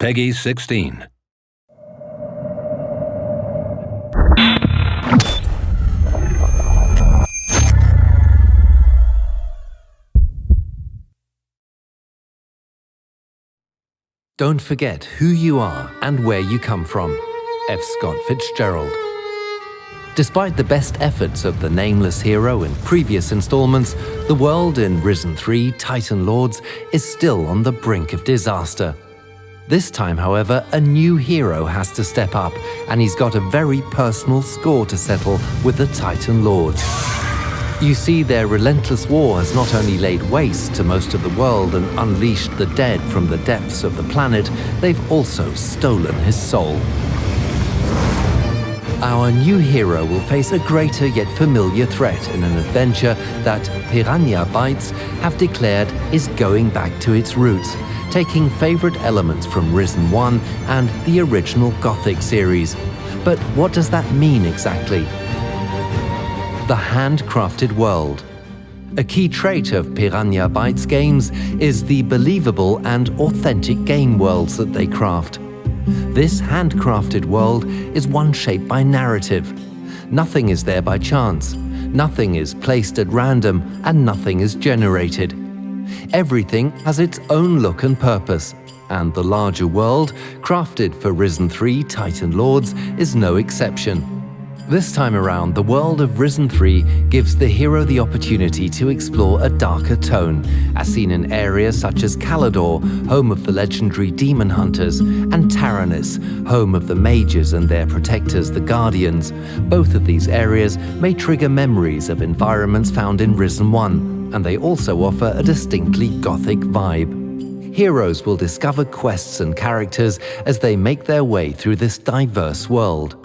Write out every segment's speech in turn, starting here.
Peggy 16. Don't forget who you are and where you come from. F. Scott Fitzgerald. Despite the best efforts of the nameless hero in previous installments, the world in Risen 3 Titan Lords is still on the brink of disaster. This time, however, a new hero has to step up, and he's got a very personal score to settle with the Titan Lords. You see, their relentless war has not only laid waste to most of the world and unleashed the dead from the depths of the planet, they've also stolen his soul. Our new hero will face a greater yet familiar threat in an adventure that Piranha Bytes have declared is going back to its roots, taking favorite elements from Risen 1 and the original Gothic series. But what does that mean exactly? The handcrafted world. A key trait of Piranha Bytes games is the believable and authentic game worlds that they craft. This handcrafted world is one shaped by narrative. Nothing is there by chance, nothing is placed at random, and nothing is generated. Everything has its own look and purpose, and the larger world, crafted for Risen 3 Titan Lords, is no exception. This time around, the world of Risen 3 gives the hero the opportunity to explore a darker tone, as seen in areas such as Calidor, home of the legendary demon hunters, and Taranis, home of the mages and their protectors, the Guardians. Both of these areas may trigger memories of environments found in Risen 1, and they also offer a distinctly Gothic vibe. Heroes will discover quests and characters as they make their way through this diverse world.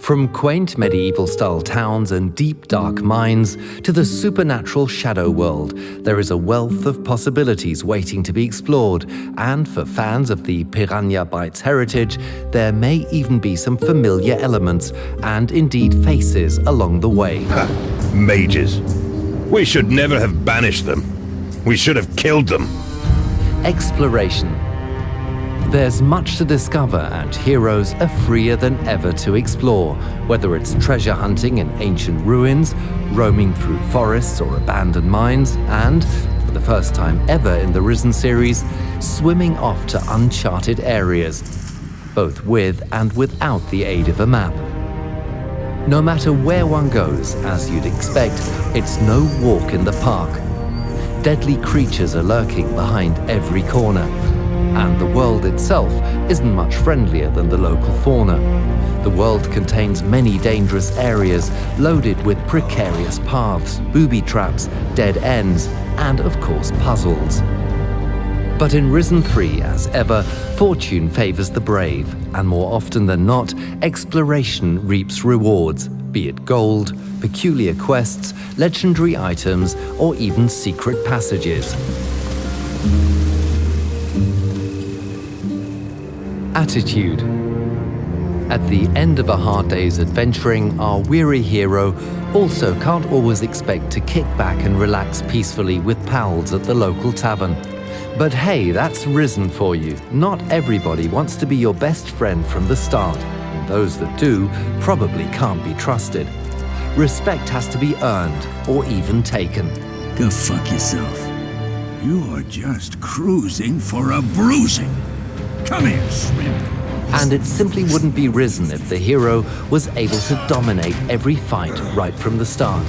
From quaint medieval-style towns and deep dark mines to the supernatural shadow world, there is a wealth of possibilities waiting to be explored, and for fans of the Piranha Bytes heritage, there may even be some familiar elements and indeed faces along the way. Mages. We should never have banished them. We should have killed them. Exploration. There's much to discover, and heroes are freer than ever to explore, whether it's treasure hunting in ancient ruins, roaming through forests or abandoned mines, and, for the first time ever in the Risen series, swimming off to uncharted areas, both with and without the aid of a map. No matter where one goes, as you'd expect, it's no walk in the park. Deadly creatures are lurking behind every corner. And the world itself isn't much friendlier than the local fauna. The world contains many dangerous areas loaded with precarious paths, booby traps, dead ends, and of course puzzles. But in Risen 3, as ever, fortune favors the brave, and more often than not, exploration reaps rewards, be it gold, peculiar quests, legendary items, or even secret passages. Attitude. At the end of a hard day's adventuring, our weary hero also can't always expect to kick back and relax peacefully with pals at the local tavern. But hey, that's Risen for you. Not everybody wants to be your best friend from the start, and those that do probably can't be trusted. Respect has to be earned or even taken. Go fuck yourself. You are just cruising for a bruising. Come here, shrimp. And it simply wouldn't be Risen if the hero was able to dominate every fight right from the start.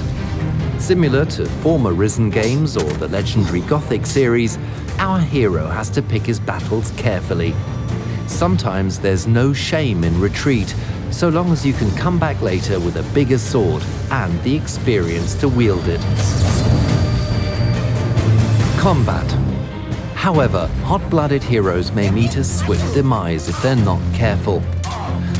Similar to former Risen games or the legendary Gothic series, our hero has to pick his battles carefully. Sometimes there's no shame in retreat, so long as you can come back later with a bigger sword and the experience to wield it. Combat. However, hot-blooded heroes may meet a swift demise if they're not careful.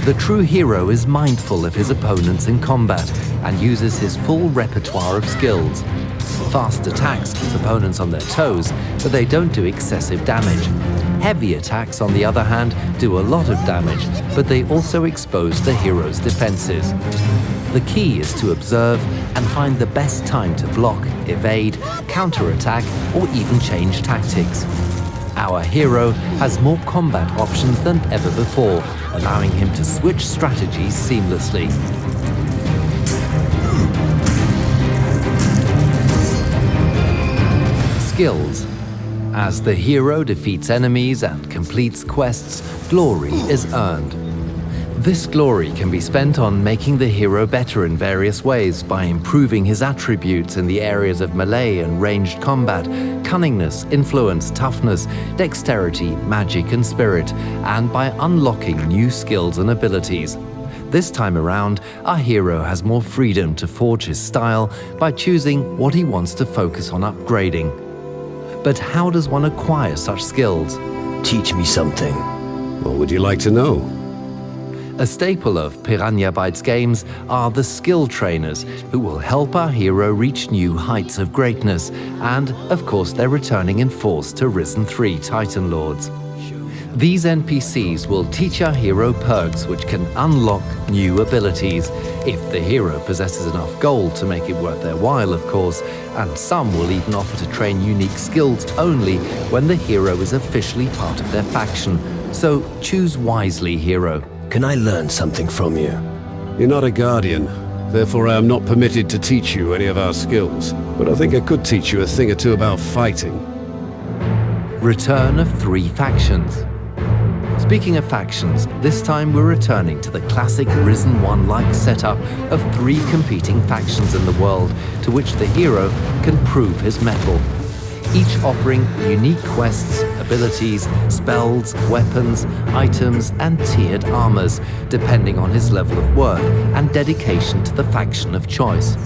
The true hero is mindful of his opponents in combat and uses his full repertoire of skills. Fast attacks keep opponents on their toes, but they don't do excessive damage. Heavy attacks, on the other hand, do a lot of damage, but they also expose the hero's defenses. The key is to observe and find the best time to block, evade, counterattack, or even change tactics. Our hero has more combat options than ever before, allowing him to switch strategies seamlessly. Skills. As the hero defeats enemies and completes quests, glory is earned. This glory can be spent on making the hero better in various ways by improving his attributes in the areas of melee and ranged combat, cunningness, influence, toughness, dexterity, magic and spirit, and by unlocking new skills and abilities. This time around, our hero has more freedom to forge his style by choosing what he wants to focus on upgrading. But how does one acquire such skills? Teach me something. What would you like to know? A staple of Piranha Bytes games are the skill trainers, who will help our hero reach new heights of greatness, and, of course, they're returning in force to Risen 3 Titan Lords. These NPCs will teach our hero perks which can unlock new abilities, if the hero possesses enough gold to make it worth their while, of course, and some will even offer to train unique skills only when the hero is officially part of their faction. So choose wisely, hero. Can I learn something from you? You're not a guardian, therefore I am not permitted to teach you any of our skills. But I think I could teach you a thing or two about fighting. Return of 3 factions. Speaking of factions, this time we're returning to the classic Risen 1-like setup of 3 competing factions in the world, to which the hero can prove his mettle. Each offering unique quests, abilities, spells, weapons, items, and tiered armors, depending on his level of worth and dedication to the faction of choice.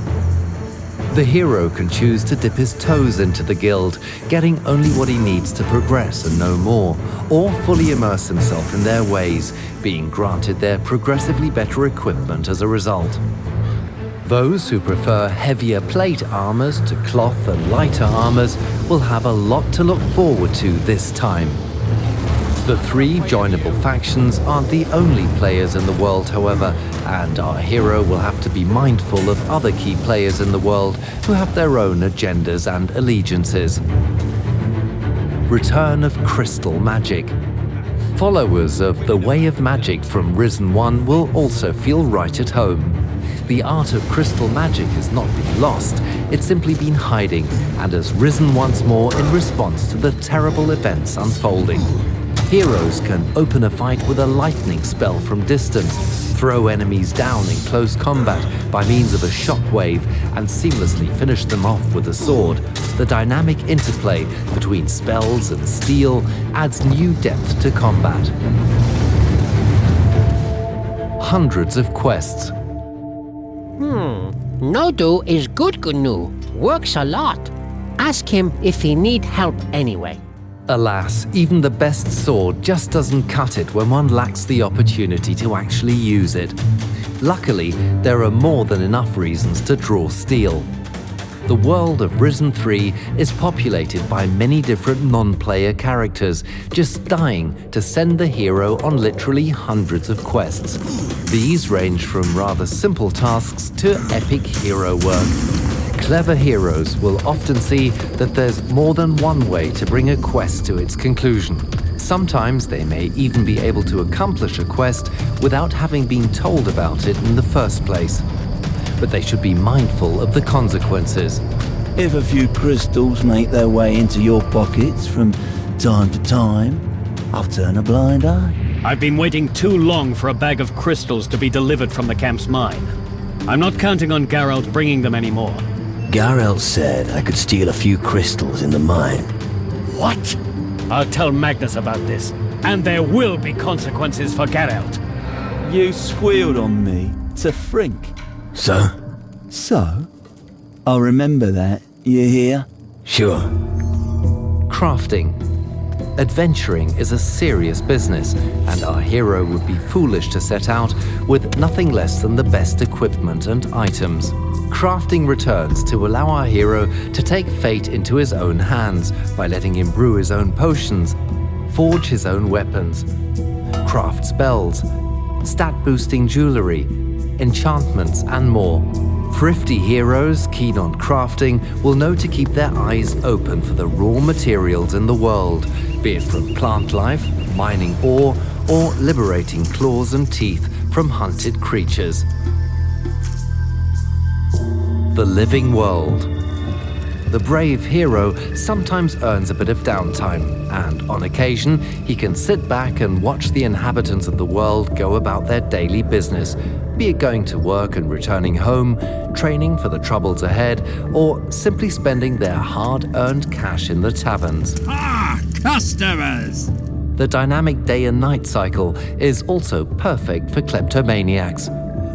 The hero can choose to dip his toes into the guild, getting only what he needs to progress and no more, or fully immerse himself in their ways, being granted their progressively better equipment as a result. Those who prefer heavier plate armors to cloth and lighter armors will have a lot to look forward to this time. The 3 joinable factions aren't the only players in the world, however, and our hero will have to be mindful of other key players in the world who have their own agendas and allegiances. Return of Crystal Magic. Followers of the Way of Magic from Risen 1 will also feel right at home. The art of crystal magic has not been lost, it's simply been hiding and has risen once more in response to the terrible events unfolding. Heroes can open a fight with a lightning spell from distance, throw enemies down in close combat by means of a shockwave, and seamlessly finish them off with a sword. The dynamic interplay between spells and steel adds new depth to combat. Hundreds of quests. Nodu is good GNU, works a lot. Ask him if he need help anyway. Alas, even the best sword just doesn't cut it when one lacks the opportunity to actually use it. Luckily, there are more than enough reasons to draw steel. The world of Risen 3 is populated by many different non-player characters, just dying to send the hero on literally hundreds of quests. These range from rather simple tasks to epic hero work. Clever heroes will often see that there's more than one way to bring a quest to its conclusion. Sometimes they may even be able to accomplish a quest without having been told about it in the first place. But they should be mindful of the consequences. If a few crystals make their way into your pockets from time to time, I'll turn a blind eye. I've been waiting too long for a bag of crystals to be delivered from the camp's mine. I'm not counting on Geralt bringing them anymore. Geralt said I could steal a few crystals in the mine. What? I'll tell Magnus about this, and there will be consequences for Geralt. You squealed on me to Frink. So? So? I'll remember that, you hear? Sure. Crafting. Adventuring is a serious business, and our hero would be foolish to set out with nothing less than the best equipment and items. Crafting returns to allow our hero to take fate into his own hands by letting him brew his own potions, forge his own weapons, craft spells, stat-boosting jewelry, enchantments, and more. Thrifty heroes keen on crafting will know to keep their eyes open for the raw materials in the world, be it from plant life, mining ore, or liberating claws and teeth from hunted creatures. The living world. The brave hero sometimes earns a bit of downtime, and on occasion he can sit back and watch the inhabitants of the world go about their daily business, be it going to work and returning home, training for the troubles ahead, or simply spending their hard-earned cash in the taverns. Ah, customers! The dynamic day and night cycle is also perfect for kleptomaniacs.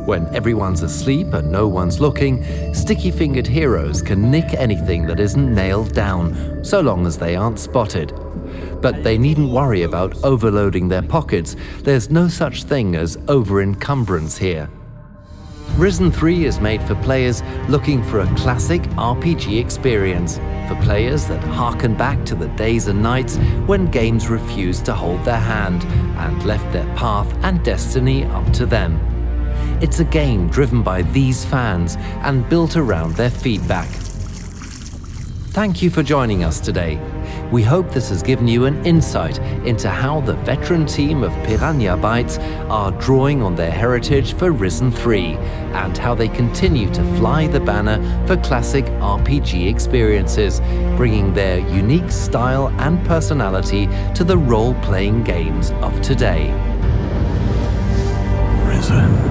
When everyone's asleep and no one's looking, sticky-fingered heroes can nick anything that isn't nailed down, so long as they aren't spotted. But they needn't worry about overloading their pockets. There's no such thing as over-encumbrance here. Risen 3 is made for players looking for a classic RPG experience, for players that harken back to the days and nights when games refused to hold their hand and left their path and destiny up to them. It's a game driven by these fans and built around their feedback. Thank you for joining us today. We hope this has given you an insight into how the veteran team of Piranha Bytes are drawing on their heritage for Risen 3 and how they continue to fly the banner for classic RPG experiences, bringing their unique style and personality to the role-playing games of today. Risen.